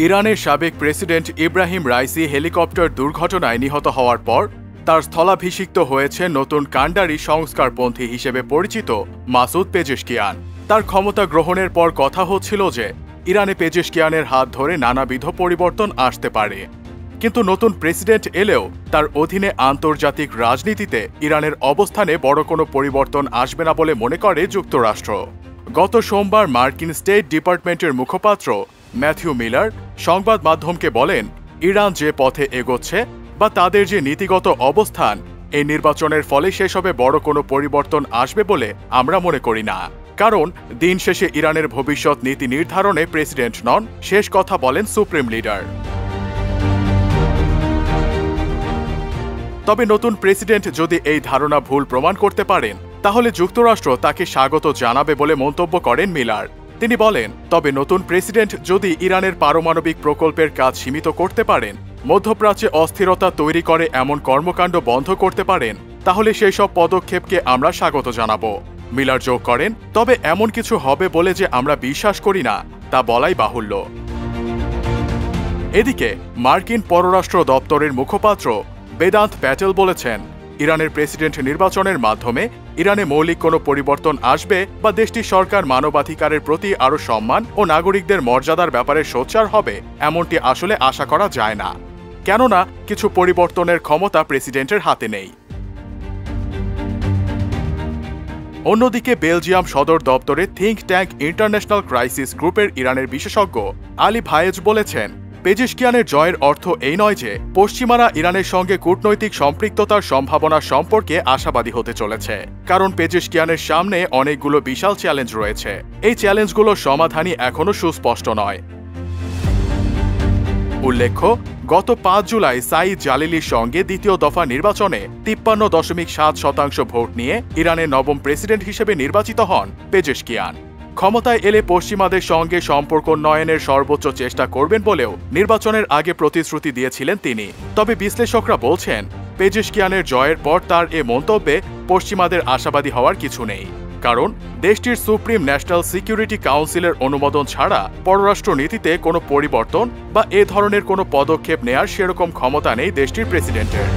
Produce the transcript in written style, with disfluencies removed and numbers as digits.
ইরানের সাবেক president Ebrahim Raisi helicopter দুর্ঘটনায় নিহত হওয়ার পর তার স্থলাভিষিক্ত হয়েছে নতুন কাণ্ডারি সংস্কারপন্থী হিসেবে পরিচিত মাসুদ পেজেশকিয়ান। তার ক্ষমতা গ্রহণের পর কথা হচ্ছিল যে ইরানে পেজেশকিয়ানের হাত ধরে নানাবিধ পরিবর্তন আসতে পারে, কিন্তু নতুন প্রেসিডেন্ট এলেও তার অধীনে আন্তর্জাতিক রাজনীতিতে ইরানের অবস্থানে বড় কোনো পরিবর্তন আসবে না বলে মনে করে যুক্তরাষ্ট্র। গত সোমবার মার্কিন স্টেট ডিপার্টমেন্টের মুখপাত্র ম্যাথিউ মিলার সংবাদ মাধ্যমকে বলেন, ইরান যে পথে এগোচ্ছে বা তাদের যে নীতিগত অবস্থান, এই নির্বাচনের ফলে সেসবে বড় কোনো পরিবর্তন আসবে বলে আমরা মনে করি না। কারণ দিন শেষে ইরানের ভবিষ্যৎ নীতি নির্ধারণে প্রেসিডেন্ট নন, শেষ কথা বলেন সুপ্রিম লিডার। তবে নতুন প্রেসিডেন্ট যদি এই ধারণা ভুল প্রমাণ করতে পারেন, তাহলে যুক্তরাষ্ট্র তাকে স্বাগত জানাবে বলে মন্তব্য করেন মিলার। তিনি বলেন, তবে নতুন প্রেসিডেন্ট যদি ইরানের পারমাণবিক প্রকল্পের কাজ সীমিত করতে পারেন, মধ্যপ্রাচ্যে অস্থিরতা তৈরি করে এমন কর্মকাণ্ড বন্ধ করতে পারেন, তাহলে সেই সব পদক্ষেপকে আমরা স্বাগত জানাব। মিলার যোগ করেন, তবে এমন কিছু হবে বলে যে আমরা বিশ্বাস করি না, তা বলাই বাহুল্য। এদিকে মার্কিন পররাষ্ট্র দপ্তরের মুখপাত্র বেদান্ত প্যাটেল বলেছেন, ইরানের প্রেসিডেন্ট নির্বাচনের মাধ্যমে ইরানে মৌলিক কোনো পরিবর্তন আসবে বা দেশটির সরকার মানবাধিকারের প্রতি আরও সম্মান ও নাগরিকদের মর্যাদার ব্যাপারে সোচ্চার হবে, এমনটি আসলে আশা করা যায় না, কেননা কিছু পরিবর্তনের ক্ষমতা প্রেসিডেন্টের হাতে নেই। অন্যদিকে বেলজিয়াম সদর দপ্তরে থিঙ্ক ট্যাঙ্ক ইন্টারন্যাশনাল ক্রাইসিস গ্রুপের ইরানের বিশেষজ্ঞ আলী ভায়েজ বলেছেন, পেজেশকিয়ানের জয়ের অর্থ এই নয় যে পশ্চিমারা ইরানের সঙ্গে কূটনৈতিক সম্পৃক্ততার সম্ভাবনা সম্পর্কে আশাবাদী হতে চলেছে, কারণ পেজেশকিয়ানের সামনে অনেকগুলো বিশাল চ্যালেঞ্জ রয়েছে। এই চ্যালেঞ্জগুলোর সমাধানই এখনও সুস্পষ্ট নয়। উল্লেখ্য, গত 5 জুলাই সাইদ জালিলির সঙ্গে দ্বিতীয় দফা নির্বাচনে 53.7% ভোট নিয়ে ইরানের নবম প্রেসিডেন্ট হিসেবে নির্বাচিত হন পেজেশকিয়ান। ক্ষমতায় এলে পশ্চিমাদের সঙ্গে সম্পর্ক উন্নয়নের সর্বোচ্চ চেষ্টা করবেন বলেও নির্বাচনের আগে প্রতিশ্রুতি দিয়েছিলেন তিনি। তবে বিশ্লেষকরা বলছেন, পেজেশকিয়ানের জয়ের পর তার এ মন্তব্যে পশ্চিমাদের আশাবাদী হওয়ার কিছু নেই, কারণ দেশটির সুপ্রিম ন্যাশনাল সিকিউরিটি কাউন্সিলের অনুমোদন ছাড়া পররাষ্ট্র নীতিতে কোনো পরিবর্তন বা এ ধরনের কোনো পদক্ষেপ নেয়ার সেরকম ক্ষমতা নেই দেশটির প্রেসিডেন্টের।